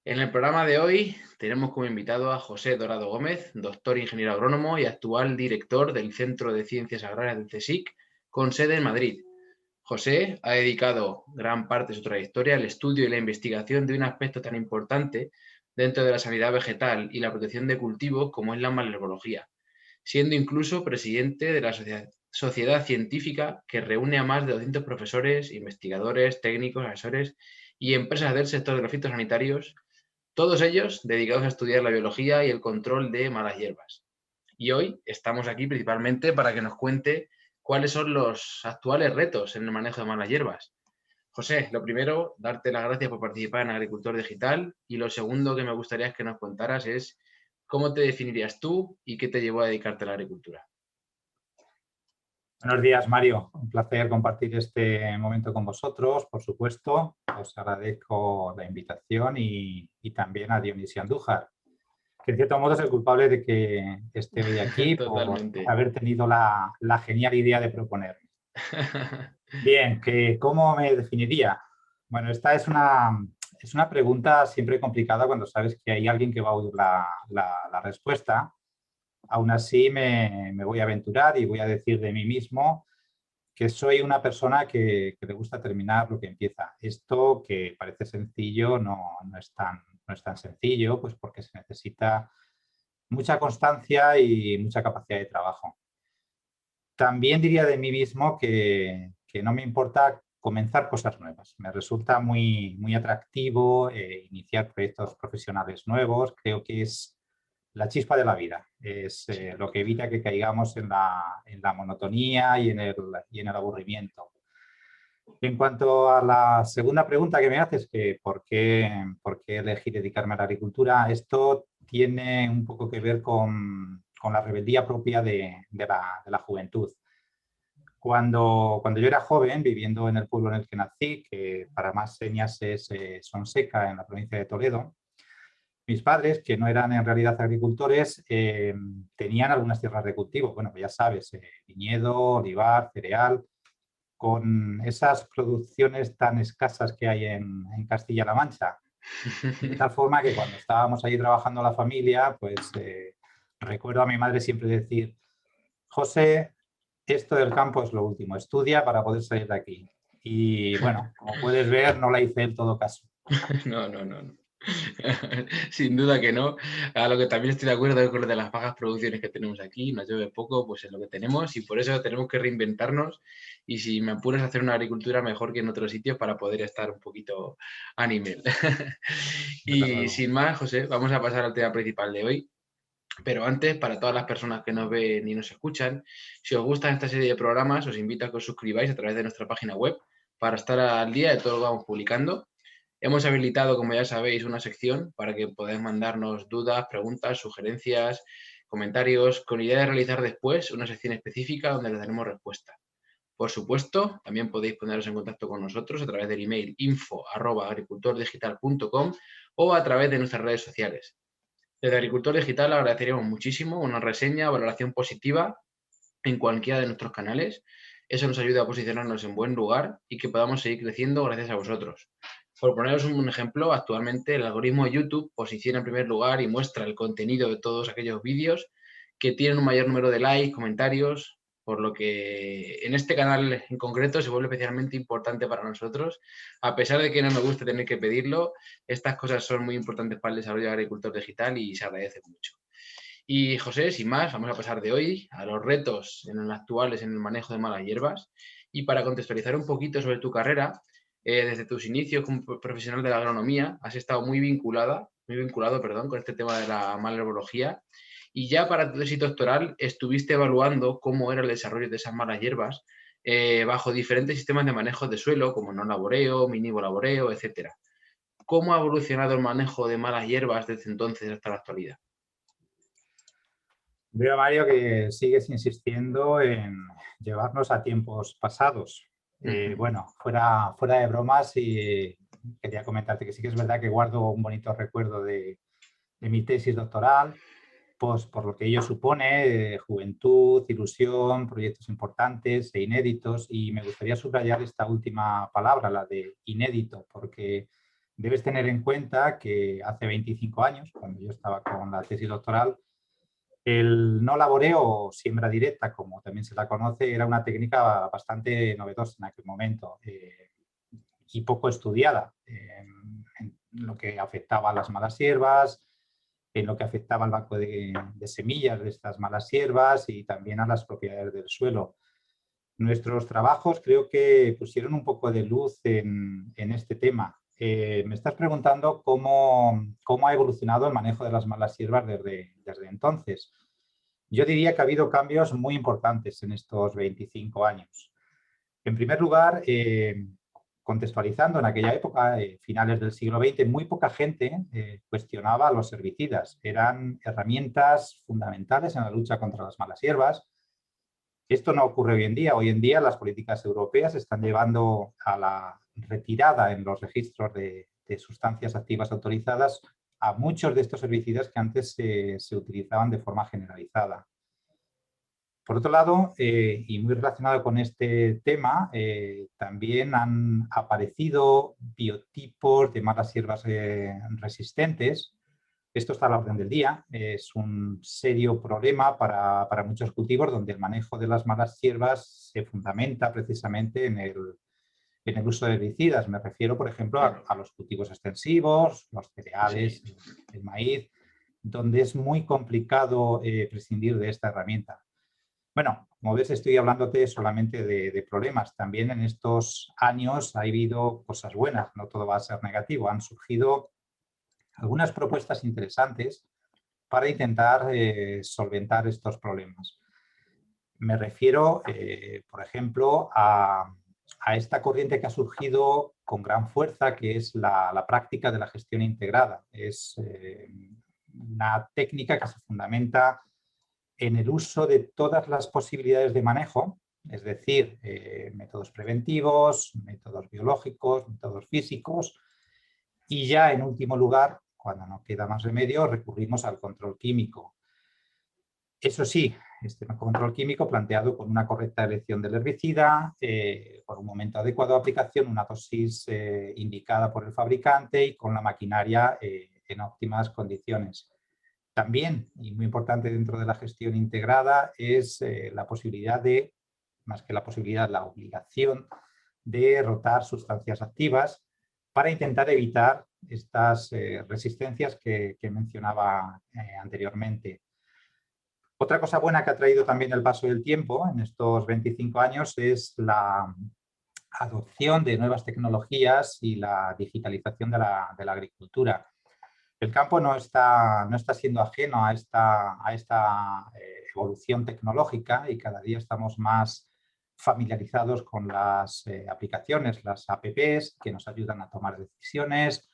En el programa de hoy tenemos como invitado a José Dorado Gómez, doctor ingeniero agrónomo y actual director del Centro de Ciencias Agrarias del CSIC, con sede en Madrid. José ha dedicado gran parte de su trayectoria al estudio y la investigación de un aspecto tan importante dentro de la sanidad vegetal y la protección de cultivos como es la malherbología, siendo incluso presidente de la sociedad científica que reúne a más de 200 profesores, investigadores, técnicos, asesores y empresas del sector de los fitosanitarios, todos ellos dedicados a estudiar la biología y el control de malas hierbas. Y hoy estamos aquí principalmente para que nos cuente cuáles son los actuales retos en el manejo de malas hierbas. José, lo primero, darte las gracias por participar en Agricultor Digital, y lo segundo que me gustaría que nos contaras es cómo te definirías tú y qué te llevó a dedicarte a la agricultura. Buenos días, Mario. Un placer compartir este momento con vosotros, por supuesto. Os agradezco la invitación y también a Dionisio Andújar, que en cierto modo es el culpable de que esté hoy aquí por Totalmente. haber tenido la genial idea de proponerme. Bien, ¿cómo me definiría? Bueno, esta es una pregunta siempre complicada cuando sabes que hay alguien que va a oír la respuesta. Aún así me voy a aventurar y voy a decir de mí mismo que soy una persona que le gusta terminar lo que empieza. Esto que parece sencillo no es tan sencillo, pues porque se necesita mucha constancia y mucha capacidad de trabajo. También diría de mí mismo que no me importa comenzar cosas nuevas. Me resulta muy atractivo iniciar proyectos profesionales nuevos. Creo que es la chispa de la vida. Es lo que evita que caigamos en la monotonía y en el aburrimiento. En cuanto a la segunda pregunta que me haces, que por qué elegí dedicarme a la agricultura, esto tiene un poco que ver con la rebeldía propia de la juventud. Cuando yo era joven, viviendo en el pueblo en el que nací, que para más señas es Sonseca, en la provincia de Toledo, mis padres, que no eran en realidad agricultores, tenían algunas tierras de cultivo. Bueno, pues ya sabes, viñedo, olivar, cereal, con esas producciones tan escasas que hay en Castilla-La Mancha. De tal forma que cuando estábamos allí trabajando la familia, pues recuerdo a mi madre siempre decir: José, esto del campo es lo último, estudia para poder salir de aquí. Y bueno, como puedes ver, no la hice en todo caso. No. Sin duda que no. A lo que también estoy de acuerdo es con lo de las bajas producciones que tenemos aquí. Nos llueve poco, pues es lo que tenemos, y por eso tenemos que reinventarnos. Y si me apuras a hacer una agricultura mejor que en otros sitios para poder estar un poquito a nivel. Desde Y luego. sin más, José, vamos a pasar al tema principal de hoy. Pero antes, para todas las personas que nos ven y nos escuchan, si os gusta esta serie de programas, os invito a que os suscribáis a través de nuestra página web para estar al día de todo lo que vamos publicando. Hemos habilitado, como ya sabéis, una sección para que podáis mandarnos dudas, preguntas, sugerencias, comentarios, con idea de realizar después una sección específica donde les daremos respuesta. Por supuesto, también podéis poneros en contacto con nosotros a través del email info@agricultordigital.com o a través de nuestras redes sociales. Desde Agricultor Digital agradeceríamos muchísimo una reseña o valoración positiva en cualquiera de nuestros canales. Eso nos ayuda a posicionarnos en buen lugar y que podamos seguir creciendo gracias a vosotros. Por poneros un ejemplo, actualmente el algoritmo de YouTube posiciona en primer lugar y muestra el contenido de todos aquellos vídeos que tienen un mayor número de likes, comentarios, por lo que en este canal en concreto se vuelve especialmente importante para nosotros. A pesar de que no nos gusta tener que pedirlo, estas cosas son muy importantes para el desarrollo de agricultor digital y se agradece mucho. Y José, sin más, vamos a pasar de hoy a los retos actuales en el manejo de malas hierbas. Y para contextualizar un poquito sobre tu carrera, desde tus inicios como profesional de la agronomía, has estado muy vinculado, con este tema de la malherbología. Y ya para tu tesis doctoral estuviste evaluando cómo era el desarrollo de esas malas hierbas bajo diferentes sistemas de manejo de suelo, como no laboreo, minivo laboreo, etcétera. ¿Cómo ha evolucionado el manejo de malas hierbas desde entonces hasta la actualidad? Veo, Mario, que sigues insistiendo en llevarnos a tiempos pasados. Bueno, fuera de bromas, y quería comentarte que sí que es verdad que guardo un bonito recuerdo de mi tesis doctoral, pues por lo que ello supone, juventud, ilusión, proyectos importantes e inéditos, y me gustaría subrayar esta última palabra, la de inédito, porque Debes tener en cuenta que hace 25 años, cuando yo estaba con la tesis doctoral, el no laboreo o siembra directa, como también se la conoce, era una técnica bastante novedosa en aquel momento y poco estudiada en lo que afectaba a las malas hierbas, en lo que afectaba al banco de semillas de estas malas hierbas y también a las propiedades del suelo. Nuestros trabajos creo que pusieron un poco de luz en este tema. Me estás preguntando cómo ha evolucionado el manejo de las malas hierbas desde entonces. Yo diría que ha habido cambios muy importantes en estos 25 años. En primer lugar, contextualizando, en aquella época, finales del siglo XX, muy poca gente cuestionaba los herbicidas. Eran herramientas fundamentales en la lucha contra las malas hierbas. Esto no ocurre hoy en día. Hoy en día las políticas europeas están llevando a la retirada en los registros de sustancias activas autorizadas a muchos de estos herbicidas que antes se utilizaban de forma generalizada. Por otro lado, y muy relacionado con este tema, también han aparecido biotipos de malas hierbas resistentes. Esto está a la orden del día. Es un serio problema para muchos cultivos donde el manejo de las malas hierbas se fundamenta precisamente en el uso de herbicidas. Me refiero, por ejemplo, a los cultivos extensivos, los cereales, Sí. el maíz, donde es muy complicado prescindir de esta herramienta. Bueno, como ves, estoy hablándote solamente de problemas. También en estos años ha habido cosas buenas, no todo va a ser negativo. Han surgido algunas propuestas interesantes para intentar solventar estos problemas. Me refiero, por ejemplo, a esta corriente que ha surgido con gran fuerza, que es la práctica de la gestión integrada. Es una técnica que se fundamenta en el uso de todas las posibilidades de manejo, es decir, métodos preventivos, métodos biológicos, métodos físicos, y ya en último lugar, cuando no queda más remedio, recurrimos al control químico. Eso sí, este control químico planteado con una correcta elección del herbicida, por un momento adecuado de aplicación, una dosis indicada por el fabricante y con la maquinaria en óptimas condiciones. También, y muy importante dentro de la gestión integrada, es la posibilidad de, más que la posibilidad, la obligación de rotar sustancias activas para intentar evitar estas resistencias que mencionaba anteriormente. Otra cosa buena que ha traído también el paso del tiempo en estos 25 años es la adopción de nuevas tecnologías y la digitalización de la agricultura. El campo no está siendo ajeno a esta evolución tecnológica y cada día estamos más familiarizados con las aplicaciones, las apps que nos ayudan a tomar decisiones,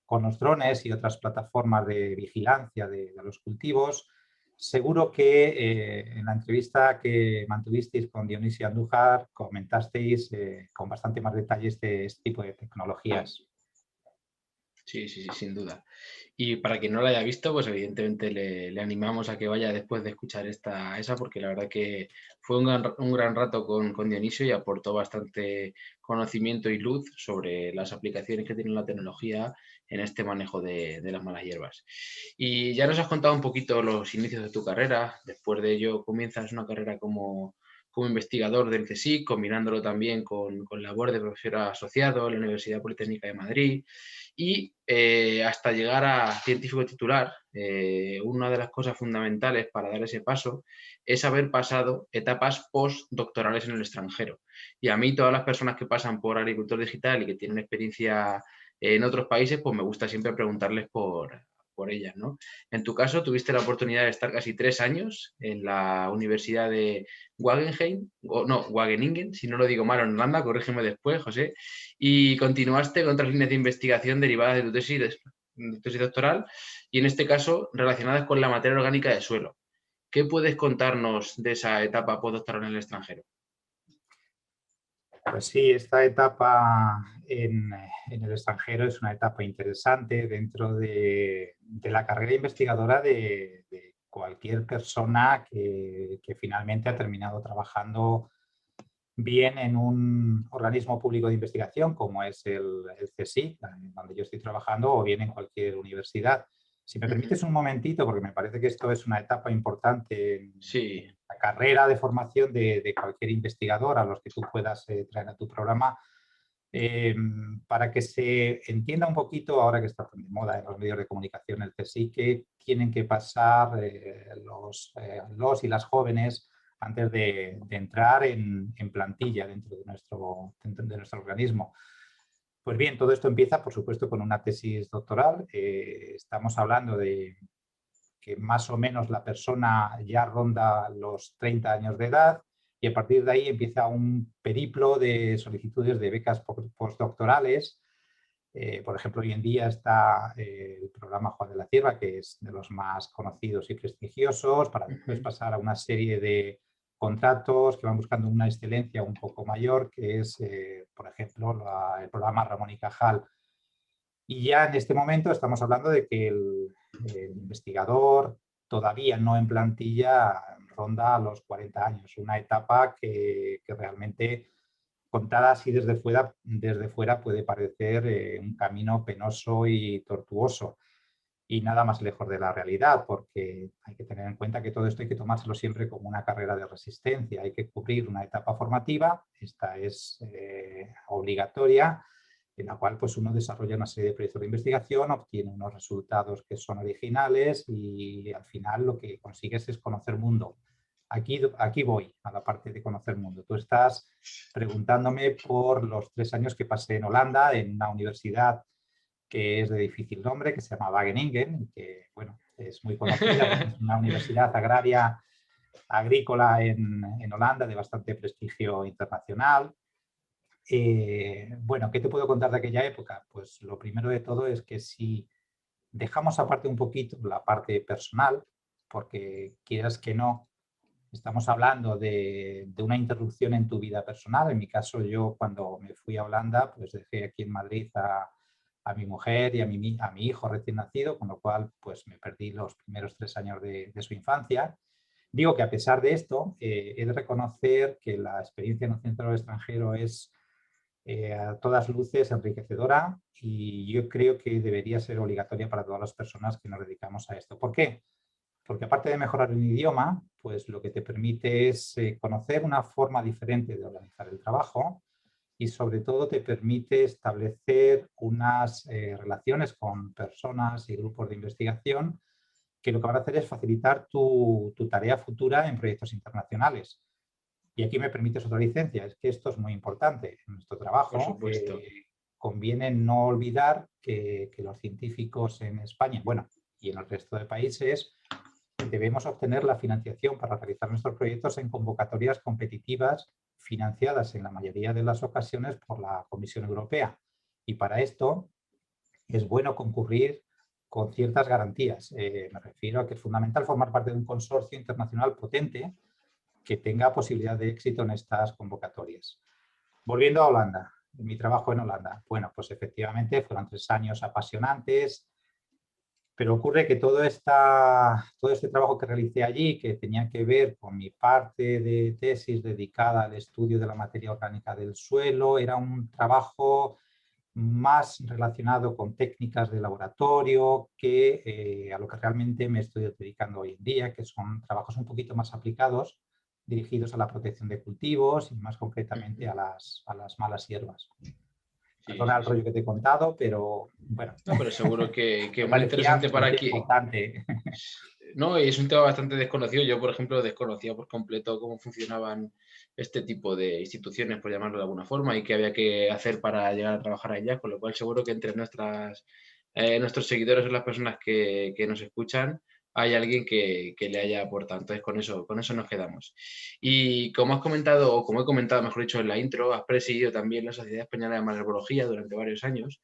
con los drones y otras plataformas de vigilancia de los cultivos. Seguro que en la entrevista que mantuvisteis con Dionisio Andújar comentasteis con bastante más detalles de este tipo de tecnologías. Sí, sin duda. Y para quien no la haya visto, pues evidentemente le animamos a que vaya después de escuchar esa, porque la verdad que fue un gran rato con Dionisio y aportó bastante conocimiento y luz sobre las aplicaciones que tiene la tecnología en este manejo de las malas hierbas. Y ya nos has contado un poquito los inicios de tu carrera. Después de ello comienzas una carrera como investigador del CSIC, combinándolo también con labor de profesor asociado en la Universidad Politécnica de Madrid y hasta llegar a científico titular. Una de las cosas fundamentales para dar ese paso es haber pasado etapas postdoctorales en el extranjero. Y a mí, todas las personas que pasan por agricultor digital y que tienen experiencia en otros países, pues me gusta siempre preguntarles por ellas, ¿no? En tu caso, tuviste la oportunidad de estar casi 3 años en la Universidad de Wageningen, si no lo digo mal, en Holanda, corrígeme después, José, y continuaste con otras líneas de investigación derivadas de tu tesis doctoral y en este caso relacionadas con la materia orgánica de suelo. ¿Qué puedes contarnos de esa etapa postdoctoral en el extranjero? Pues sí, esta etapa en el extranjero es una etapa interesante dentro de la carrera investigadora de cualquier persona que finalmente ha terminado trabajando bien en un organismo público de investigación como es el CSIC, donde yo estoy trabajando, o bien en cualquier universidad. Si me permites un momentito, porque me parece que esto es una etapa importante en Sí. la carrera de formación de cualquier investigador a los que tú puedas traer a tu programa, para que se entienda un poquito, ahora que está de moda en los medios de comunicación el CSIC, que tienen que pasar los y las jóvenes antes de entrar en plantilla dentro de nuestro organismo. Pues bien, todo esto empieza, por supuesto, con una tesis doctoral. Estamos hablando de que más o menos la persona ya ronda los 30 años de edad y a partir de ahí empieza un periplo de solicitudes de becas postdoctorales. Por ejemplo, hoy en día está el programa Juan de la Cierva, que es de los más conocidos y prestigiosos, para después pasar a una serie de contratos que van buscando una excelencia un poco mayor, que es, por ejemplo, el programa Ramón y Cajal. Y ya en este momento estamos hablando de que el investigador todavía no en plantilla ronda los 40 años, una etapa que realmente contada así desde fuera puede parecer un camino penoso y tortuoso y nada más lejos de la realidad, porque hay que tener en cuenta que todo esto hay que tomárselo siempre como una carrera de resistencia, hay que cubrir una etapa formativa, esta es obligatoria, en la cual pues, uno desarrolla una serie de proyectos de investigación, obtiene unos resultados que son originales y al final lo que consigues es conocer mundo. Aquí voy a la parte de conocer mundo. Tú estás preguntándome por los 3 años que pasé en Holanda, en una universidad que es de difícil nombre, que se llama Wageningen, que bueno, es muy conocida, es una universidad agraria agrícola en Holanda de bastante prestigio internacional. Bueno, ¿qué te puedo contar de aquella época? Pues lo primero de todo es que si dejamos aparte un poquito la parte personal, porque quieras que no, estamos hablando de una interrupción en tu vida personal. En mi caso, yo cuando me fui a Holanda, pues dejé aquí en Madrid a mi mujer y a mi hijo recién nacido, con lo cual pues me perdí los primeros 3 años de su infancia. Digo que a pesar de esto, he de reconocer que la experiencia en un centro extranjero es a todas luces enriquecedora y yo creo que debería ser obligatoria para todas las personas que nos dedicamos a esto. ¿Por qué? Porque aparte de mejorar el idioma, pues lo que te permite es conocer una forma diferente de organizar el trabajo y sobre todo te permite establecer unas relaciones con personas y grupos de investigación que lo que van a hacer es facilitar tu tarea futura en proyectos internacionales. Y aquí me permites otra licencia, es que esto es muy importante. En nuestro Por trabajo supuesto. conviene no olvidar que los científicos en España, bueno, y en el resto de países, debemos obtener la financiación para realizar nuestros proyectos en convocatorias competitivas financiadas en la mayoría de las ocasiones por la Comisión Europea. Y para esto es bueno concurrir con ciertas garantías. Me refiero a que es fundamental formar parte de un consorcio internacional potente que tenga posibilidad de éxito en estas convocatorias. Volviendo a Holanda, mi trabajo en Holanda. Bueno, pues efectivamente fueron 3 años apasionantes, pero ocurre que todo este trabajo que realicé allí, que tenía que ver con mi parte de tesis dedicada al estudio de la materia orgánica del suelo, era un trabajo más relacionado con técnicas de laboratorio que a lo que realmente me estoy dedicando hoy en día, que son trabajos un poquito más aplicados, dirigidos a la protección de cultivos y más concretamente a las malas hierbas. Sí, Perdona sí, el sí. rollo que te he contado, pero bueno, No, pero seguro que me es muy parecía, interesante me para parecía aquí. importante. No, y es un tema bastante desconocido. Yo, por ejemplo, desconocía por completo cómo funcionaban este tipo de instituciones, por llamarlo de alguna forma, y qué había que hacer para llegar a trabajar allá, con lo cual seguro que entre nuestros seguidores o las personas que nos escuchan hay alguien que le haya aportado. Entonces, con eso nos quedamos. Y como has comentado, o como he comentado, mejor dicho, en la intro, has presidido también la Sociedad Española de Malherbología durante varios años.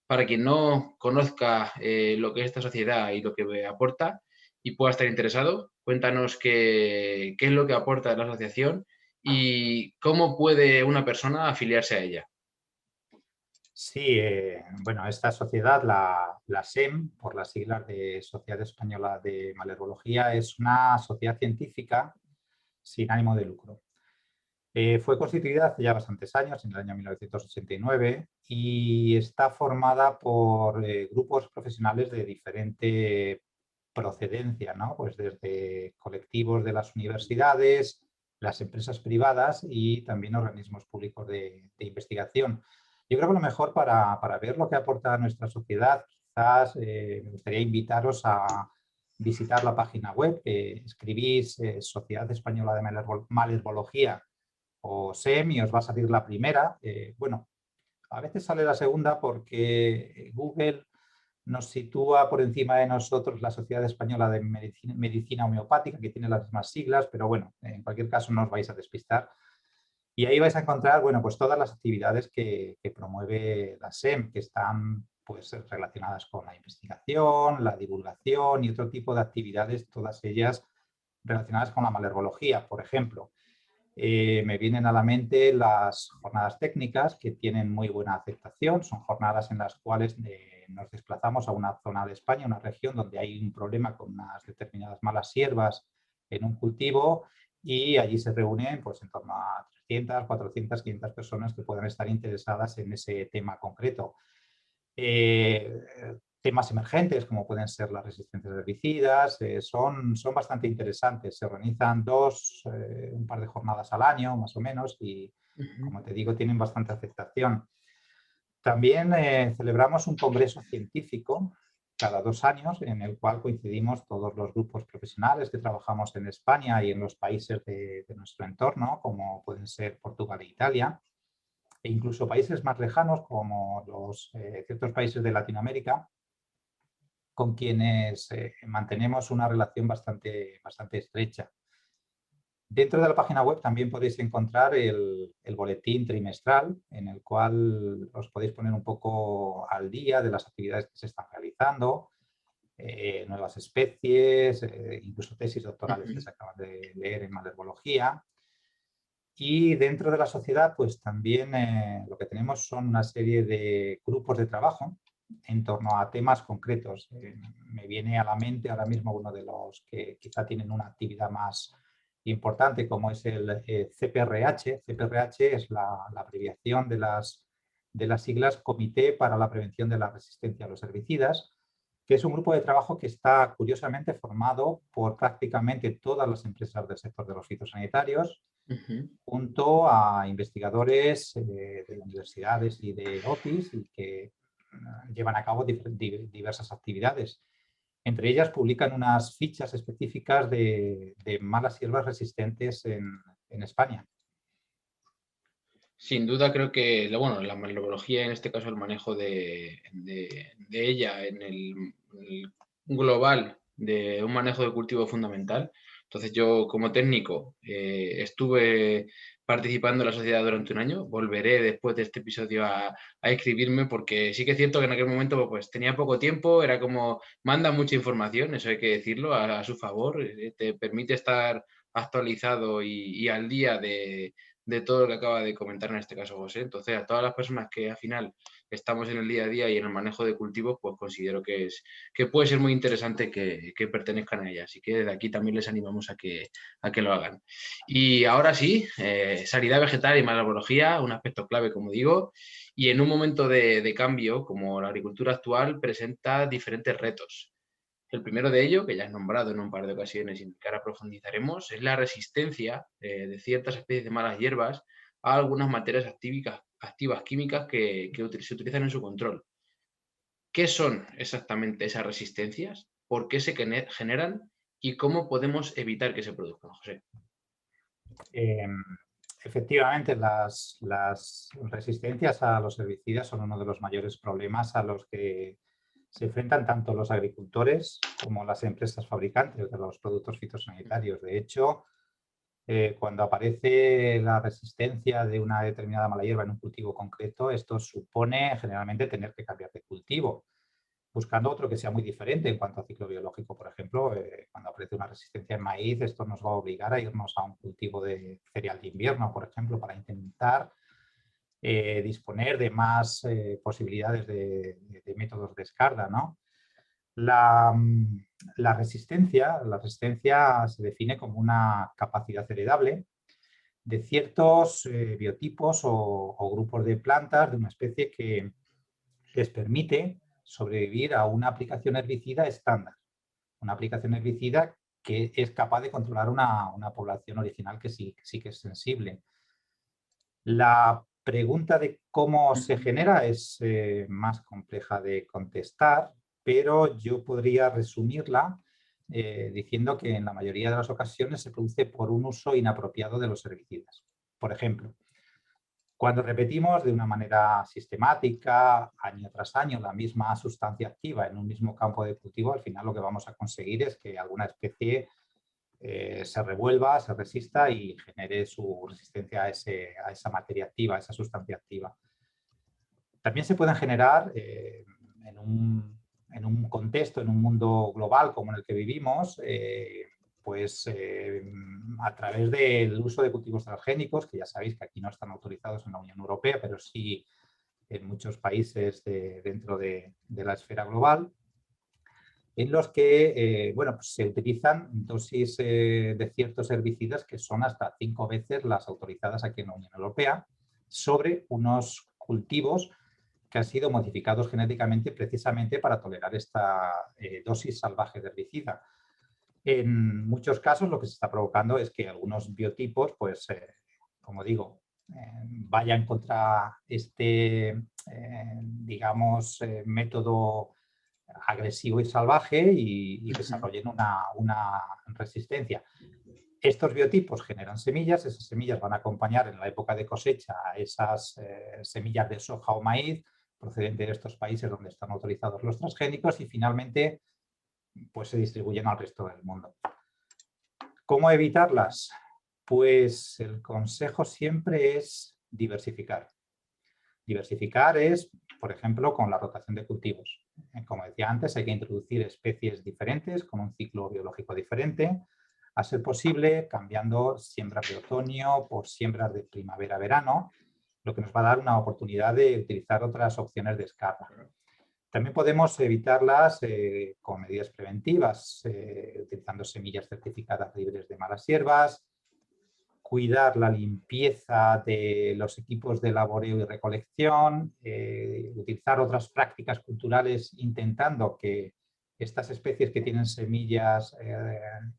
Para quien no conozca lo que es esta sociedad y lo que aporta y pueda estar interesado, cuéntanos qué es lo que aporta la asociación y cómo puede una persona afiliarse a ella. Sí, bueno, esta sociedad, la SEM, por las siglas de Sociedad Española de Malherbología, es una sociedad científica sin ánimo de lucro. Fue constituida hace ya bastantes años, en el año 1989, y está formada por grupos profesionales de diferente procedencia, ¿no? Pues desde colectivos de las universidades, las empresas privadas y también organismos públicos de investigación. Yo creo que lo mejor para ver lo que aporta a nuestra sociedad, quizás me gustaría invitaros a visitar la página web, que escribís Sociedad Española de Malerbología o SEM y os va a salir la primera. Bueno, a veces sale la segunda porque Google nos sitúa por encima de nosotros la Sociedad Española de Medicina Homeopática, que tiene las mismas siglas, pero bueno, en cualquier caso no os vais a despistar. Y ahí vais a encontrar, bueno, pues todas las actividades que promueve la SEM, que están pues relacionadas con la investigación, la divulgación y otro tipo de actividades, todas ellas relacionadas con la malerbología, por ejemplo. Me vienen a la mente las jornadas técnicas que tienen muy buena aceptación. Son jornadas en las cuales nos desplazamos a una zona de España, una región donde hay un problema con unas determinadas malas hierbas en un cultivo y allí se reúnen pues, en torno a 300, 400, 500 personas que puedan estar interesadas en ese tema concreto. Eh, Temas emergentes como pueden ser las resistencias a herbicidas, son bastante interesantes. Se organizan un par de jornadas al año más o menos y como te digo tienen bastante aceptación. También celebramos un congreso científico cada 2 años en el cual coincidimos todos los grupos profesionales que trabajamos en España y en los países de nuestro entorno como pueden ser Portugal e Italia e incluso países más lejanos como ciertos países de Latinoamérica con quienes mantenemos una relación bastante estrecha. Dentro de la página web también podéis encontrar el boletín trimestral en el cual os podéis poner un poco al día de las actividades que se están realizando, nuevas especies, incluso tesis doctorales que se acaban de leer en malerbología. Y dentro de la sociedad, pues también lo que tenemos son una serie de grupos de trabajo en torno a temas concretos. Me viene a la mente ahora mismo uno de los que quizá tienen una actividad más importante, como es el CPRH. CPRH es la abreviación de las siglas Comité para la Prevención de la Resistencia a los Herbicidas, que es un grupo de trabajo que está curiosamente formado por prácticamente todas las empresas del sector de los fitosanitarios, junto a investigadores de universidades y de OPIs y que llevan a cabo diversas actividades. Entre ellas publican unas fichas específicas de malas hierbas resistentes en España. Sin duda creo que la malerbología, en este caso el manejo de ella en el global de un manejo de cultivo fundamental. Entonces yo como técnico estuve participando en la sociedad durante un año. Volveré después de este episodio a inscribirme porque sí que es cierto que en aquel momento pues tenía poco tiempo, era como manda mucha información, eso hay que decirlo a su favor, te permite estar actualizado y al día de todo lo que acaba de comentar en este caso José. Entonces, a todas las personas que al final estamos en el día a día y en el manejo de cultivos, pues considero que puede ser muy interesante que pertenezcan a ella. Así que desde aquí también les animamos a que lo hagan. Y ahora sí, sanidad vegetal y malabología, un aspecto clave, como digo, y en un momento de cambio, como la agricultura actual, presenta diferentes retos. El primero de ello, que ya has nombrado en un par de ocasiones y en el que ahora profundizaremos, es la resistencia de ciertas especies de malas hierbas a algunas materias activas químicas que se utilizan en su control. ¿Qué son exactamente esas resistencias? ¿Por qué se generan? ¿Y cómo podemos evitar que se produzcan, José? Eh, Efectivamente, las resistencias a los herbicidas son uno de los mayores problemas a los que se enfrentan tanto los agricultores como las empresas fabricantes de los productos fitosanitarios. De hecho, cuando aparece la resistencia de una determinada mala hierba en un cultivo concreto, esto supone generalmente tener que cambiar de cultivo, buscando otro que sea muy diferente en cuanto a ciclo biológico. Por ejemplo, cuando aparece una resistencia en maíz, esto nos va a obligar a irnos a un cultivo de cereal de invierno, por ejemplo, para intentar disponer de más posibilidades de métodos de escarda, ¿no? La, la resistencia se define como una capacidad heredable de ciertos biotipos o grupos de plantas de una especie que les permite sobrevivir a una aplicación herbicida estándar. Una aplicación herbicida que es capaz de controlar una población original que sí que es sensible. La pregunta de cómo se genera es más compleja de contestar, pero yo podría resumirla diciendo que en la mayoría de las ocasiones se produce por un uso inapropiado de los herbicidas. Por ejemplo, cuando repetimos de una manera sistemática, año tras año, la misma sustancia activa en un mismo campo de cultivo, al final lo que vamos a conseguir es que alguna especie se revuelva, se resista y genere su resistencia a esa materia activa, a esa sustancia activa. También se pueden generar en un contexto, en un mundo global como en el que vivimos, a través del uso de cultivos transgénicos, que ya sabéis que aquí no están autorizados en la Unión Europea, pero sí en muchos países dentro de la esfera global, en los que pues se utilizan dosis de ciertos herbicidas que son hasta 5 veces las autorizadas aquí en la Unión Europea sobre unos cultivos que han sido modificados genéticamente precisamente para tolerar esta dosis salvaje de herbicida. En muchos casos lo que se está provocando es que algunos biotipos, pues, como digo, vayan contra este, digamos, método agresivo y salvaje y desarrollen una resistencia. Estos biotipos generan semillas, esas semillas van a acompañar en la época de cosecha a esas semillas de soja o maíz procedentes de estos países donde están autorizados los transgénicos y finalmente pues, se distribuyen al resto del mundo. ¿Cómo evitarlas? Pues el consejo siempre es diversificar. Diversificar es, por ejemplo, con la rotación de cultivos. Como decía antes, hay que introducir especies diferentes con un ciclo biológico diferente, a ser posible cambiando siembras de otoño por siembras de primavera-verano, lo que nos va a dar una oportunidad de utilizar otras opciones de escala. También podemos evitarlas con medidas preventivas, utilizando semillas certificadas libres de malas hierbas, cuidar la limpieza de los equipos de laboreo y recolección, utilizar otras prácticas culturales intentando que estas especies que tienen semillas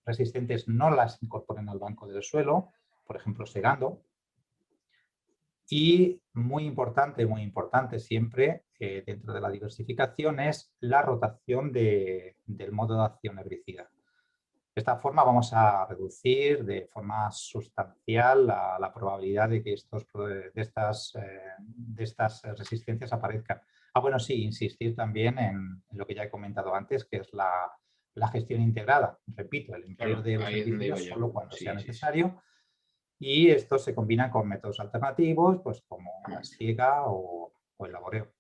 resistentes no las incorporen al banco del suelo, por ejemplo, segando. Y muy importante siempre dentro de la diversificación es la rotación del modo de acción herbicida. De esta forma vamos a reducir de forma sustancial la probabilidad de que de estas resistencias aparezcan. Bueno, sí, insistir también en lo que ya he comentado antes, que es la gestión integrada. Repito, el empleo de los herbicidas solo cuando sea necesario. Y esto se combina con métodos alternativos, pues como la siega o el laboreo.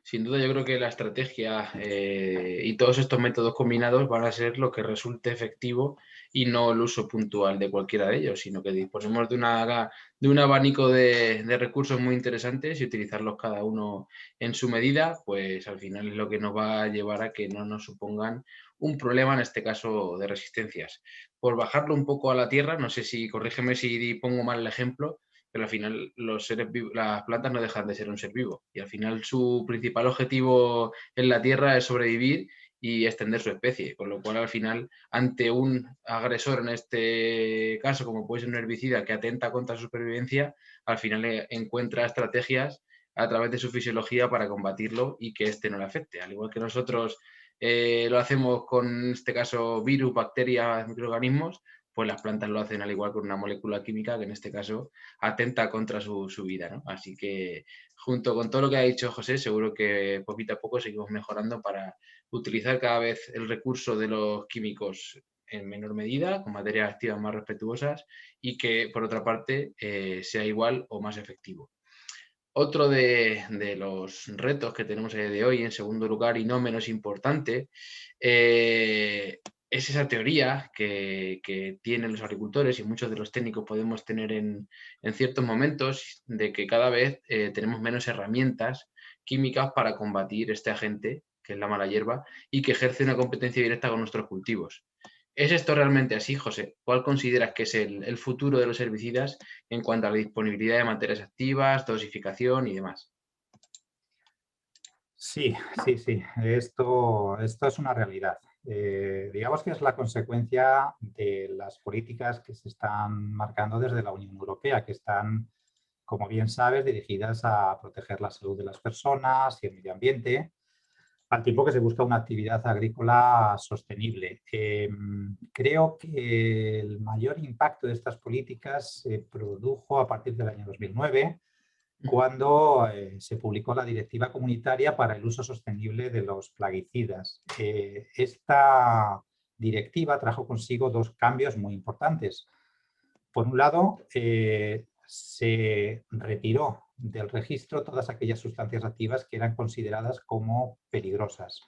Sin duda yo creo que la estrategia y todos estos métodos combinados van a ser lo que resulte efectivo y no el uso puntual de cualquiera de ellos, sino que disponemos de un abanico de recursos muy interesantes y utilizarlos cada uno en su medida, pues al final es lo que nos va a llevar a que no nos supongan un problema, en este caso de resistencias. Por bajarlo un poco a la tierra, no sé si, corrígeme si pongo mal el ejemplo, pero al final las plantas no dejan de ser un ser vivo y al final su principal objetivo en la Tierra es sobrevivir y extender su especie, con lo cual al final ante un agresor, en este caso como puede ser un herbicida que atenta contra su supervivencia, al final encuentra estrategias a través de su fisiología para combatirlo y que éste no le afecte, al igual que nosotros lo hacemos con, en este caso, virus, bacterias, microorganismos, pues las plantas lo hacen al igual con una molécula química que en este caso atenta contra su vida, ¿no? Así que junto con todo lo que ha dicho José, seguro que poquito a poco seguimos mejorando para utilizar cada vez el recurso de los químicos en menor medida, con materias activas más respetuosas y que, por otra parte, sea igual o más efectivo. Otro de los retos que tenemos a día de hoy, en segundo lugar y no menos importante, es esa teoría que tienen los agricultores y muchos de los técnicos podemos tener en ciertos momentos de que cada vez tenemos menos herramientas químicas para combatir este agente, que es la mala hierba, y que ejerce una competencia directa con nuestros cultivos. ¿Es esto realmente así, José? ¿Cuál consideras que es el futuro de los herbicidas en cuanto a la disponibilidad de materias activas, dosificación y demás? Sí, sí, sí. Esto es una realidad. Digamos que es la consecuencia de las políticas que se están marcando desde la Unión Europea, que están, como bien sabes, dirigidas a proteger la salud de las personas y el medio ambiente, al tiempo que se busca una actividad agrícola sostenible. Creo que el mayor impacto de estas políticas se produjo a partir del año 2009, cuando se publicó la Directiva Comunitaria para el Uso Sostenible de los Plaguicidas. Esta directiva trajo consigo dos cambios muy importantes. Por un lado, se retiró del registro todas aquellas sustancias activas que eran consideradas como peligrosas.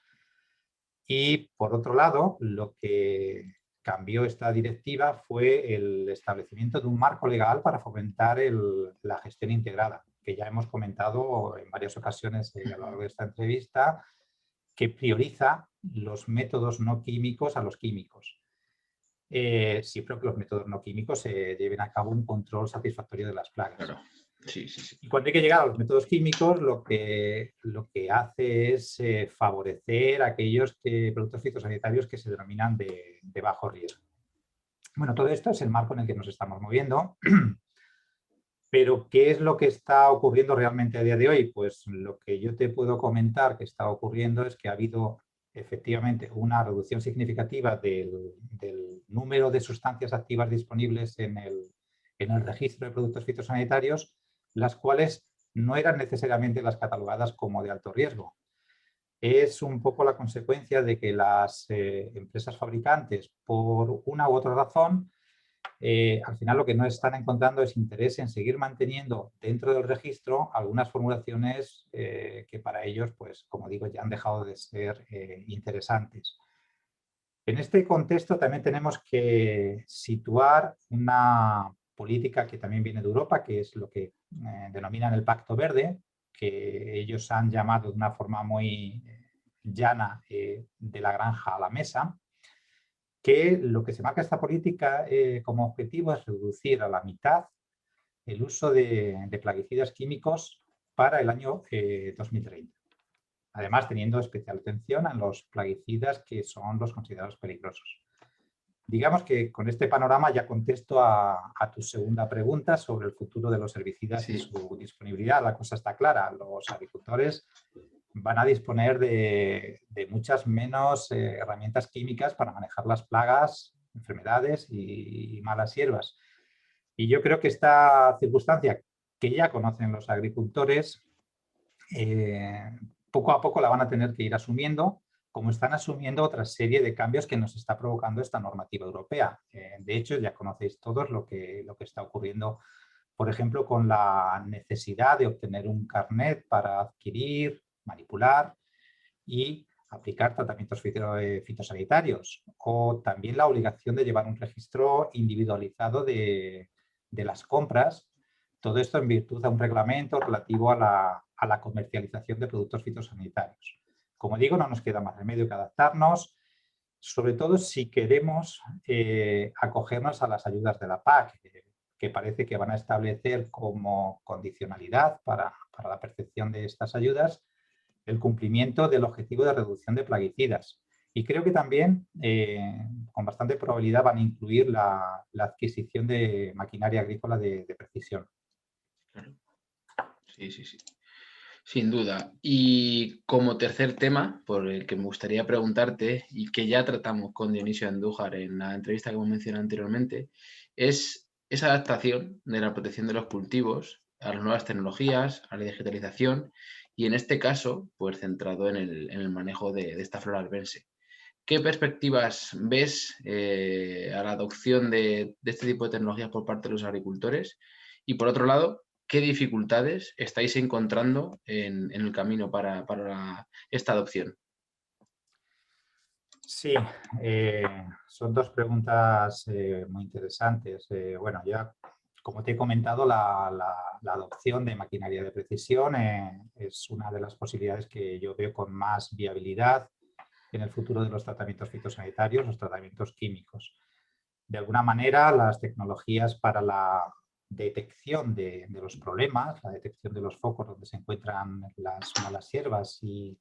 Y por otro lado, lo que cambió esta directiva fue el establecimiento de un marco legal para fomentar la gestión integrada, que ya hemos comentado en varias ocasiones a lo largo de esta entrevista, que prioriza los métodos no químicos a los químicos. Siempre que los métodos no químicos se lleven a cabo un control satisfactorio de las plagas. Claro. Sí, sí, sí. Y cuando hay que llegar a los métodos químicos, lo que hace es favorecer aquellos productos fitosanitarios que se denominan de bajo riesgo. Bueno, todo esto es el marco en el que nos estamos moviendo. Pero, ¿qué es lo que está ocurriendo realmente a día de hoy? Pues lo que yo te puedo comentar que está ocurriendo es que ha habido efectivamente una reducción significativa del número de sustancias activas disponibles en el registro de productos fitosanitarios, las cuales no eran necesariamente las catalogadas como de alto riesgo. Es un poco la consecuencia de que las empresas fabricantes, por una u otra razón, al final lo que no están encontrando es interés en seguir manteniendo dentro del registro algunas formulaciones que para ellos, pues como digo, ya han dejado de ser interesantes. En este contexto también tenemos que situar una política que también viene de Europa, que es lo que denominan el Pacto Verde, que ellos han llamado de una forma muy llana de la granja a la mesa, que lo que se marca esta política como objetivo es reducir a la mitad el uso de plaguicidas químicos para el año 2030. Además, teniendo especial atención a los plaguicidas que son los considerados peligrosos. Digamos que con este panorama ya contesto a tu segunda pregunta sobre el futuro de los herbicidas y su disponibilidad. La cosa está clara, los agricultores van a disponer de muchas menos herramientas químicas para manejar las plagas, enfermedades y malas hierbas. Y yo creo que esta circunstancia que ya conocen los agricultores, poco a poco la van a tener que ir asumiendo, como están asumiendo otra serie de cambios que nos está provocando esta normativa europea. De hecho, ya conocéis todos lo que está ocurriendo, por ejemplo, con la necesidad de obtener un carnet para adquirir, manipular y aplicar tratamientos fitosanitarios, o también la obligación de llevar un registro individualizado de las compras, todo esto en virtud de un reglamento relativo a la comercialización de productos fitosanitarios. Como digo, no nos queda más remedio que adaptarnos, sobre todo si queremos acogernos a las ayudas de la PAC, que parece que van a establecer como condicionalidad para la percepción de estas ayudas el cumplimiento del objetivo de reducción de plaguicidas. Y creo que también, con bastante probabilidad, van a incluir la adquisición de maquinaria agrícola de precisión. Claro. Sí, sí, sí. Sin duda. Y como tercer tema, por el que me gustaría preguntarte, y que ya tratamos con Dionisio Andújar en la entrevista que hemos mencionado anteriormente, es esa adaptación de la protección de los cultivos a las nuevas tecnologías, a la digitalización, y en este caso, pues centrado en el manejo de esta flora albense. ¿Qué perspectivas ves a la adopción de este tipo de tecnologías por parte de los agricultores? Y por otro lado, ¿qué dificultades estáis encontrando en el camino para esta adopción? Sí, son dos preguntas muy interesantes. Bueno, ya como te he comentado, la adopción de maquinaria de precisión es una de las posibilidades que yo veo con más viabilidad en el futuro de los tratamientos fitosanitarios, los tratamientos químicos. De alguna manera, las tecnologías para la detección de los problemas, la detección de los focos donde se encuentran las malas hierbas y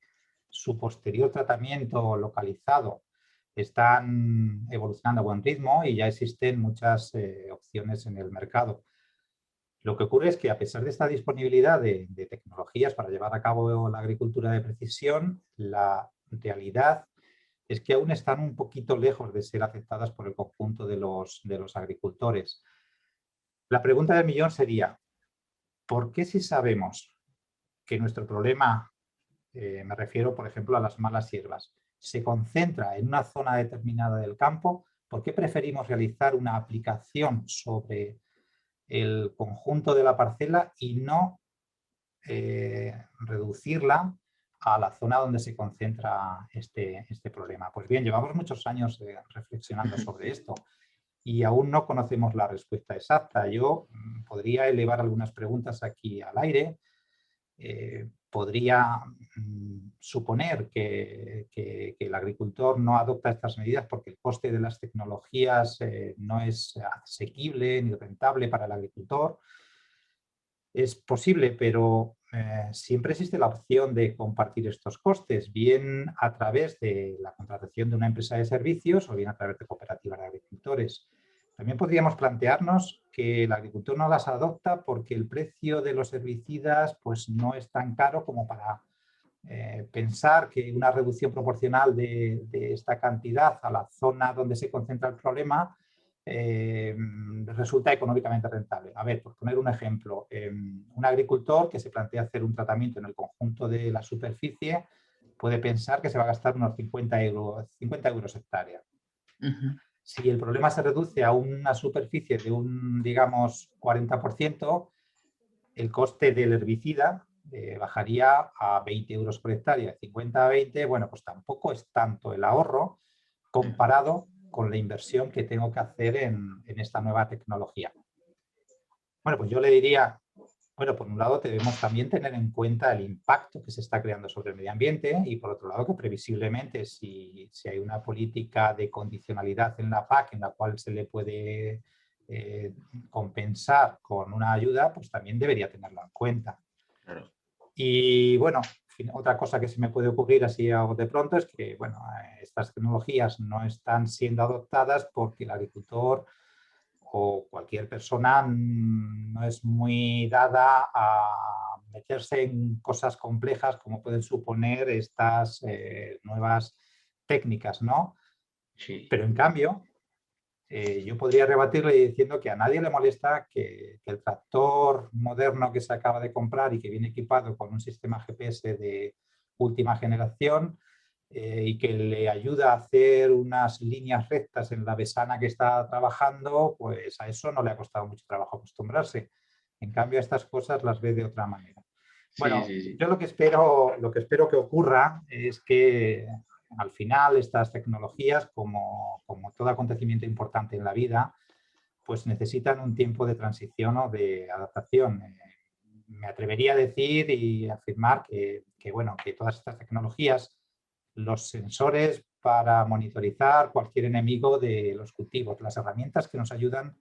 su posterior tratamiento localizado están evolucionando a buen ritmo y ya existen muchas opciones en el mercado. Lo que ocurre es que a pesar de esta disponibilidad de tecnologías para llevar a cabo la agricultura de precisión, la realidad es que aún están un poquito lejos de ser aceptadas por el conjunto de los agricultores. La pregunta del millón sería, ¿por qué si sabemos que nuestro problema, me refiero por ejemplo a las malas hierbas, se concentra en una zona determinada del campo, por qué preferimos realizar una aplicación sobre el conjunto de la parcela y no reducirla a la zona donde se concentra este problema? Pues bien, llevamos muchos años reflexionando sobre esto y aún no conocemos la respuesta exacta. Yo podría elevar algunas preguntas aquí al aire. Podría suponer que el agricultor no adopta estas medidas porque el coste de las tecnologías no es asequible ni rentable para el agricultor. Es posible, pero siempre existe la opción de compartir estos costes, bien a través de la contratación de una empresa de servicios o bien a través de cooperativas de agricultores. También podríamos plantearnos que el agricultor no las adopta porque el precio de los herbicidas pues, no es tan caro como para pensar que una reducción proporcional de esta cantidad a la zona donde se concentra el problema resulta económicamente rentable. A ver, por poner un ejemplo, un agricultor que se plantea hacer un tratamiento en el conjunto de la superficie puede pensar que se va a gastar unos 50 euros hectárea. Si el problema se reduce a una superficie de un, digamos, 40%, el coste del herbicida bajaría a 20 euros por hectárea, 50 a 20, bueno, pues tampoco es tanto el ahorro comparado con la inversión que tengo que hacer en esta nueva tecnología. Bueno, pues yo le diría, bueno, por un lado debemos también tener en cuenta el impacto que se está creando sobre el medio ambiente y por otro lado que previsiblemente si hay una política de condicionalidad en la PAC en la cual se le puede compensar con una ayuda, pues también debería tenerlo en cuenta. Claro. Y bueno, otra cosa que se me puede ocurrir así de pronto es que bueno, estas tecnologías no están siendo adoptadas porque el agricultor o cualquier persona no es muy dada a meterse en cosas complejas como pueden suponer estas nuevas técnicas, ¿no? Sí. Pero en cambio, yo podría rebatirle diciendo que a nadie le molesta que el tractor moderno que se acaba de comprar y que viene equipado con un sistema GPS de última generación y que le ayuda a hacer unas líneas rectas en la besana que está trabajando, pues a eso no le ha costado mucho trabajo acostumbrarse. En cambio, a estas cosas las ve de otra manera. Sí, Bueno, sí, sí. yo lo que espero que ocurra es que al final estas tecnologías, como todo acontecimiento importante en la vida, pues necesitan un tiempo de transición o de adaptación. Me atrevería a decir y afirmar bueno, que todas estas tecnologías, los sensores para monitorizar cualquier enemigo de los cultivos, las herramientas que nos ayudan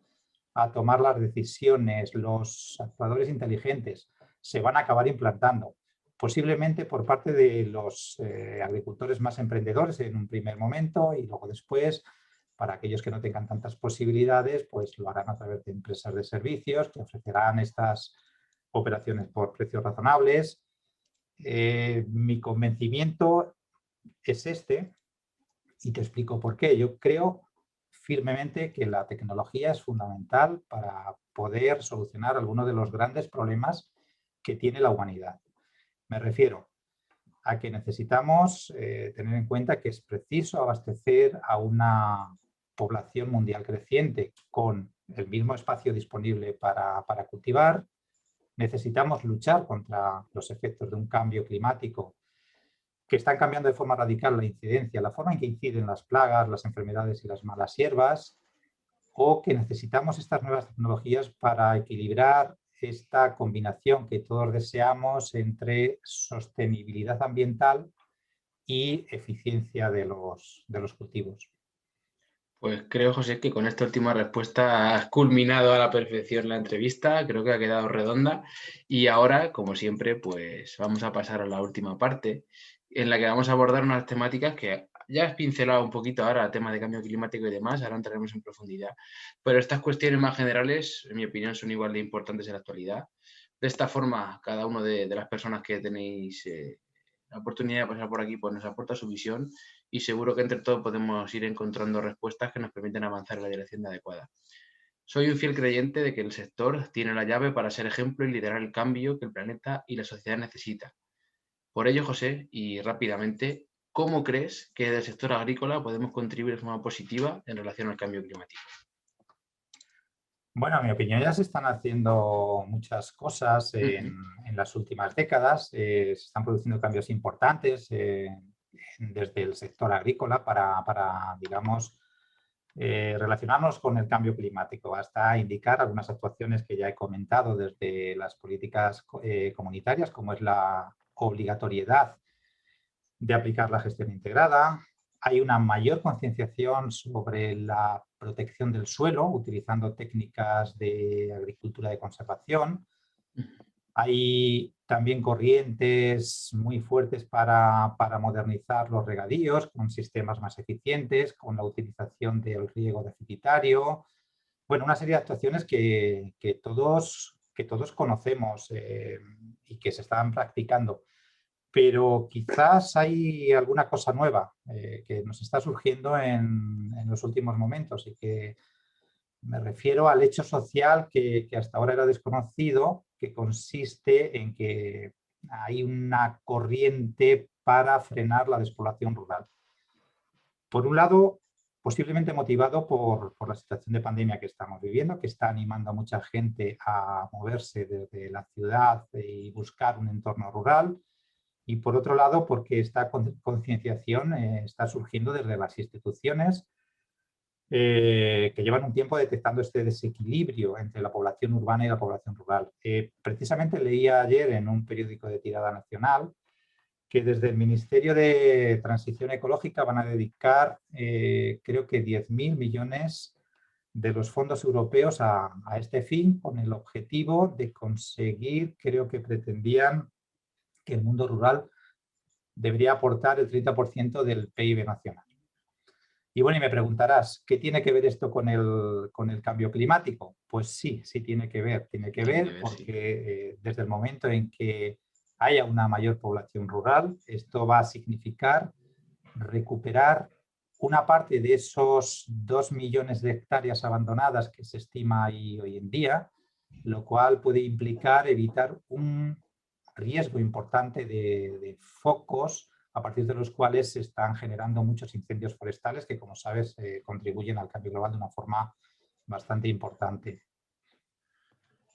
a tomar las decisiones, los actuadores inteligentes, se van a acabar implantando, posiblemente por parte de los agricultores más emprendedores en un primer momento y luego después, para aquellos que no tengan tantas posibilidades, pues lo harán a través de empresas de servicios que ofrecerán estas operaciones por precios razonables. Mi convencimiento es este y te explico por qué. Yo creo firmemente que la tecnología es fundamental para poder solucionar algunos de los grandes problemas que tiene la humanidad. Me refiero a que necesitamos tener en cuenta que es preciso abastecer a una población mundial creciente con el mismo espacio disponible para cultivar. Necesitamos luchar contra los efectos de un cambio climático que están cambiando de forma radical la incidencia, la forma en que inciden las plagas, las enfermedades y las malas hierbas, o que necesitamos estas nuevas tecnologías para equilibrar esta combinación que todos deseamos entre sostenibilidad ambiental y eficiencia de los cultivos. Pues creo, José, que con esta última respuesta has culminado a la perfección la entrevista, creo que ha quedado redonda y ahora, como siempre, pues vamos a pasar a la última parte en la que vamos a abordar unas temáticas que ya has pincelado un poquito ahora, temas de cambio climático y demás, ahora entraremos en profundidad, pero estas cuestiones más generales, en mi opinión, son igual de importantes en la actualidad. De esta forma, cada uno de las personas que tenéis la oportunidad de pasar por aquí, pues nos aporta su visión y seguro que entre todos podemos ir encontrando respuestas que nos permiten avanzar en la dirección adecuada. Soy un fiel creyente de que el sector tiene la llave para ser ejemplo y liderar el cambio que el planeta y la sociedad necesita. Por ello, José, y rápidamente, ¿cómo crees que del sector agrícola podemos contribuir de forma positiva en relación al cambio climático? Bueno, en mi opinión ya se están haciendo muchas cosas en las últimas décadas. Se están produciendo cambios importantes desde el sector agrícola para digamos, relacionarnos con el cambio climático, hasta indicar algunas actuaciones que ya he comentado desde las políticas comunitarias, como es la obligatoriedad de aplicar la gestión integrada. Hay una mayor concienciación sobre la protección del suelo, utilizando técnicas de agricultura de conservación. Hay también corrientes muy fuertes para modernizar los regadíos con sistemas más eficientes, con la utilización del riego deficitario. Bueno, una serie de actuaciones que todos conocemos y que se están practicando. Pero quizás hay alguna cosa nueva que nos está surgiendo en los últimos momentos y que me refiero al hecho social que hasta ahora era desconocido, que consiste en que hay una corriente para frenar la despoblación rural. Por un lado, posiblemente motivado por la situación de pandemia que estamos viviendo, que está animando a mucha gente a moverse desde la ciudad y buscar un entorno rural. Y por otro lado, porque esta concienciación está surgiendo desde las instituciones que llevan un tiempo detectando este desequilibrio entre la población urbana y la población rural. Precisamente leía ayer en un periódico de tirada nacional que desde el Ministerio de Transición Ecológica van a dedicar, creo que 10.000 millones de los fondos europeos a este fin, con el objetivo de conseguir, creo que pretendían que el mundo rural debería aportar el 30% del PIB nacional. Y bueno, y me preguntarás, ¿qué tiene que ver esto con el cambio climático? Pues sí, sí tiene que ver porque desde el momento en que haya una mayor población rural, esto va a significar recuperar una parte de esos 2 millones de hectáreas abandonadas que se estima hoy en día, lo cual puede implicar evitar un riesgo importante de focos a partir de los cuales se están generando muchos incendios forestales que, como sabes, contribuyen al cambio global de una forma bastante importante.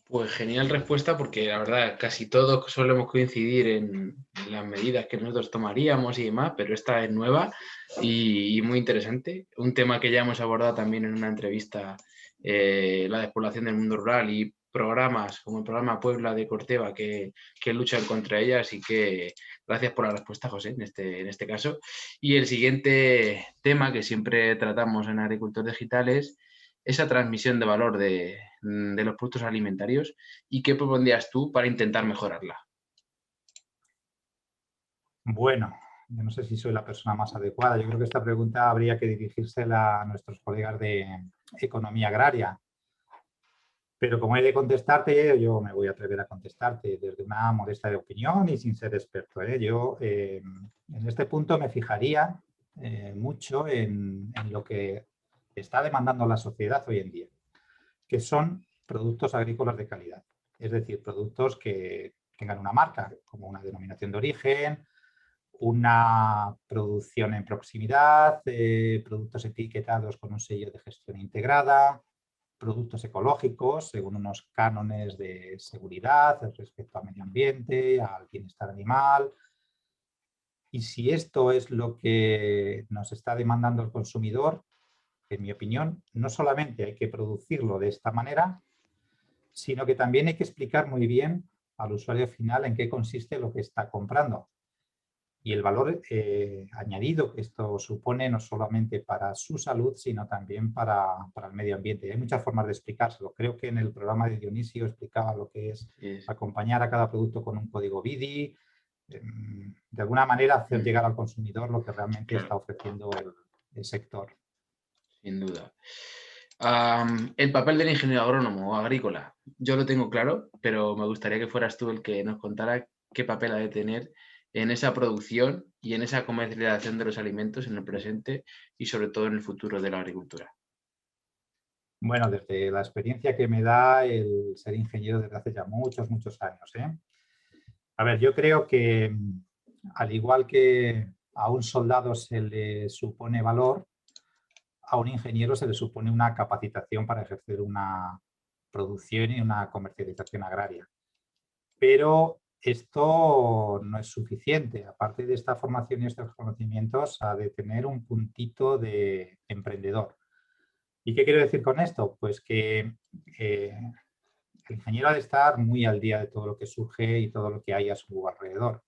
Pues genial respuesta porque la verdad casi todos solemos coincidir en las medidas que nosotros tomaríamos y demás, pero esta es nueva y muy interesante. Un tema que ya hemos abordado también en una entrevista, la despoblación del mundo rural y programas como el programa Puebla de Corteva que luchan contra ella, así que gracias por la respuesta, José, en este caso. Y el siguiente tema que siempre tratamos en Agricultores Digitales, esa transmisión de valor de los productos alimentarios y qué propondrías tú para intentar mejorarla. Bueno, yo no sé si soy la persona más adecuada. Yo creo que esta pregunta habría que dirigírsela a nuestros colegas de economía agraria. Pero como he de contestarte, yo me voy a atrever a contestarte desde una modesta de opinión y sin ser experto. Yo en este punto me fijaría mucho en lo que está demandando la sociedad hoy en día, que son productos agrícolas de calidad. Es decir, productos que tengan una marca, como una denominación de origen, una producción en proximidad, productos etiquetados con un sello de gestión integrada, productos ecológicos según unos cánones de seguridad respecto al medio ambiente, al bienestar animal. Y si esto es lo que nos está demandando el consumidor, en mi opinión, no solamente hay que producirlo de esta manera, sino que también hay que explicar muy bien al usuario final en qué consiste lo que está comprando. y el valor añadido que esto supone no solamente para su salud, sino también para el medio ambiente. Hay muchas formas de explicárselo. Creo que en el programa de Dionisio explicaba lo que es acompañar a cada producto con un código BIDI, de alguna manera hacer llegar al consumidor lo que realmente está ofreciendo el sector. Sin duda. El papel del ingeniero agrónomo o agrícola, yo lo tengo claro, pero me gustaría que fueras tú el que nos contara qué papel ha de tener en esa producción y en esa comercialización de los alimentos en el presente y sobre todo en el futuro de la agricultura. Bueno, desde la experiencia que me da el ser ingeniero desde hace ya muchos, muchos años, ¿eh? A ver, yo creo que al igual que a un soldado se le supone valor, a un ingeniero se le supone una capacitación para ejercer una producción y una comercialización agraria. Pero esto no es suficiente. Aparte de esta formación y estos conocimientos, ha de tener un puntito de emprendedor. ¿Y qué quiero decir con esto? Pues que el ingeniero ha de estar muy al día de todo lo que surge y todo lo que hay a su alrededor.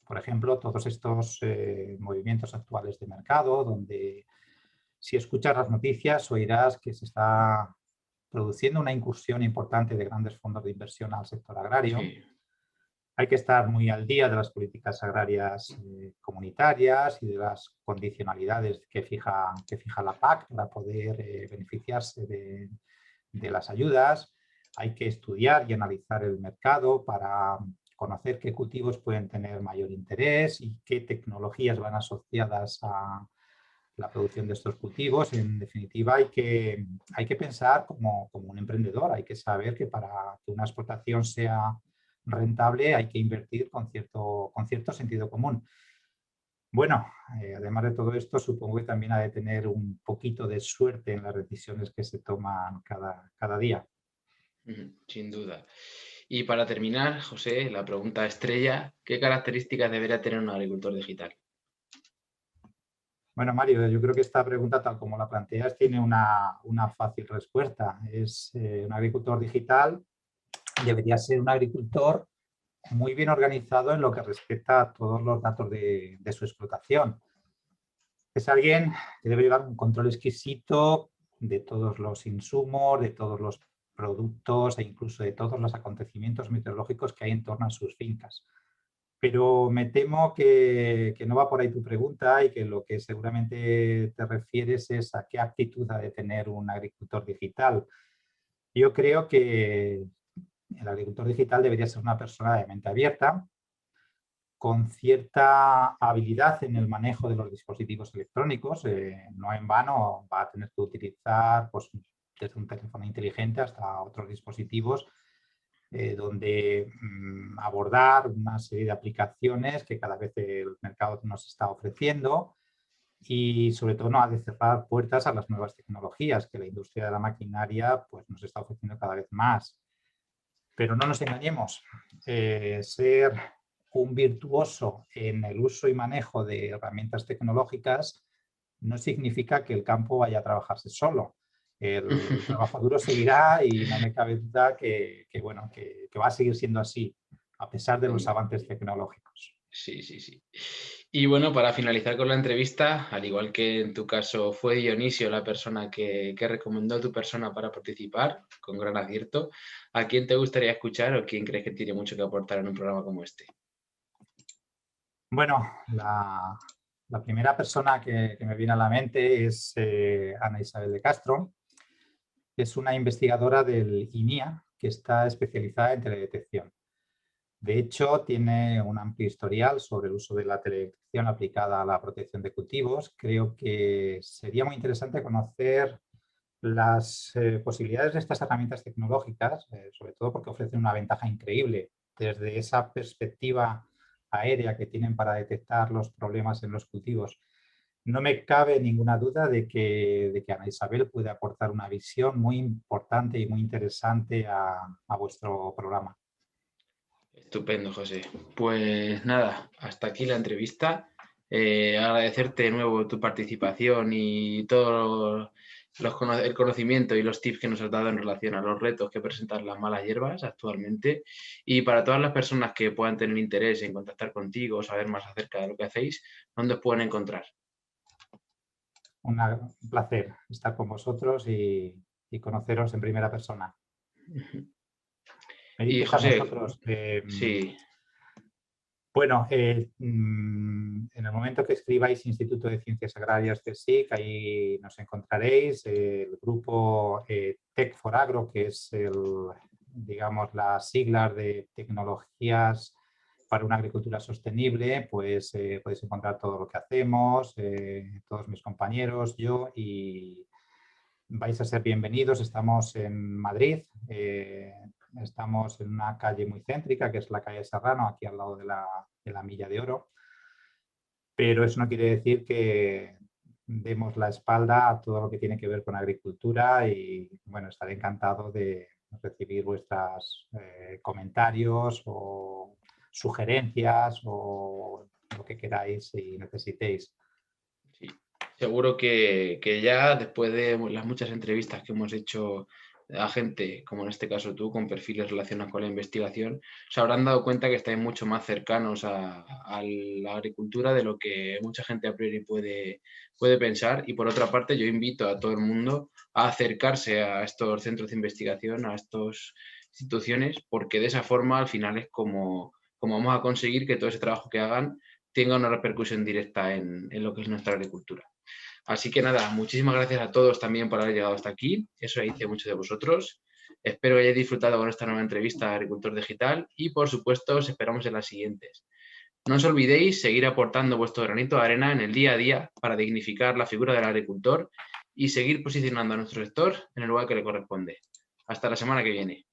Por ejemplo, todos estos movimientos actuales de mercado, donde si escuchas las noticias oirás que se está produciendo una incursión importante de grandes fondos de inversión al sector agrario. Sí. Hay que estar muy al día de las políticas agrarias comunitarias y de las condicionalidades que fija la PAC para poder beneficiarse de las ayudas. Hay que estudiar y analizar el mercado para conocer qué cultivos pueden tener mayor interés y qué tecnologías van asociadas a la producción de estos cultivos. En definitiva, hay que pensar como un emprendedor. Hay que saber que para que una explotación sea rentable hay que invertir con cierto sentido común. Bueno, además de todo esto, supongo que también ha de tener un poquito de suerte en las decisiones que se toman cada día. Sin duda. Y para terminar, José, la pregunta estrella, ¿qué características debería tener un agricultor digital? Bueno, Mario, yo creo que esta pregunta, tal como la planteas, tiene una fácil respuesta. Un agricultor digital debería ser un agricultor muy bien organizado en lo que respecta a todos los datos de su explotación. Es alguien que debe llevar un control exquisito de todos los insumos, de todos los productos e incluso de todos los acontecimientos meteorológicos que hay en torno a sus fincas. Pero me temo que no va por ahí tu pregunta y que lo que seguramente te refieres es a qué actitud ha de tener un agricultor digital. Yo creo que el agricultor digital debería ser una persona de mente abierta, con cierta habilidad en el manejo de los dispositivos electrónicos. No en vano va a tener que utilizar pues, desde un teléfono inteligente hasta otros dispositivos donde abordar una serie de aplicaciones que cada vez el mercado nos está ofreciendo y sobre todo no ha de cerrar puertas a las nuevas tecnologías que la industria de la maquinaria pues, nos está ofreciendo cada vez más. Pero no nos engañemos, ser un virtuoso en el uso y manejo de herramientas tecnológicas no significa que el campo vaya a trabajarse solo. El trabajo duro seguirá y no me cabe duda que va a seguir siendo así, a pesar de los avances tecnológicos. Sí, sí, sí. Y bueno, para finalizar con la entrevista, al igual que en tu caso fue Dionisio la persona que recomendó a tu persona para participar, con gran acierto, ¿a quién te gustaría escuchar o quién crees que tiene mucho que aportar en un programa como este? Bueno, la primera persona que me viene a la mente es Ana Isabel de Castro. Es una investigadora del INIA que está especializada en teledetección. De hecho, tiene un amplio historial sobre el uso de la teledetección aplicada a la protección de cultivos. Creo que sería muy interesante conocer las posibilidades de estas herramientas tecnológicas, sobre todo porque ofrecen una ventaja increíble desde esa perspectiva aérea que tienen para detectar los problemas en los cultivos. No me cabe ninguna duda de que Ana Isabel puede aportar una visión muy importante y muy interesante a vuestro programa. Estupendo, José. Pues nada, hasta aquí la entrevista. Agradecerte de nuevo tu participación y todo el conocimiento y los tips que nos has dado en relación a los retos que presentan las malas hierbas actualmente. Y para todas las personas que puedan tener interés en contactar contigo o saber más acerca de lo que hacéis, ¿dónde os pueden encontrar? Un placer estar con vosotros y conoceros en primera persona. Me Y dices a José, nosotros, sí, bueno, en el momento que escribáis Instituto de Ciencias Agrarias del SIC, ahí nos encontraréis. El grupo Tech for Agro, que es digamos, las siglas de tecnologías para una agricultura sostenible, pues podéis encontrar todo lo que hacemos, todos mis compañeros, yo, y vais a ser bienvenidos. Estamos en Madrid. Estamos en una calle muy céntrica, que es la calle Serrano, aquí al lado de la Milla de Oro. Pero eso no quiere decir que demos la espalda a todo lo que tiene que ver con agricultura y, bueno, estaré encantado de recibir vuestros comentarios o sugerencias o lo que queráis y necesitéis. sí. Seguro que ya después de las muchas entrevistas que hemos hecho a gente, como en este caso tú, con perfiles relacionados con la investigación, se habrán dado cuenta que estáis mucho más cercanos a la agricultura de lo que mucha gente a priori puede pensar. Y por otra parte, yo invito a todo el mundo a acercarse a estos centros de investigación, a estas instituciones, porque de esa forma al final es como vamos a conseguir que todo ese trabajo que hagan tenga una repercusión directa en lo que es nuestra agricultura. Así que nada, muchísimas gracias a todos también por haber llegado hasta aquí. Eso dice mucho de vosotros. Espero que hayáis disfrutado con esta nueva entrevista de Agricultor Digital y, por supuesto, os esperamos en las siguientes. No os olvidéis seguir aportando vuestro granito de arena en el día a día para dignificar la figura del agricultor y seguir posicionando a nuestro sector en el lugar que le corresponde. Hasta la semana que viene.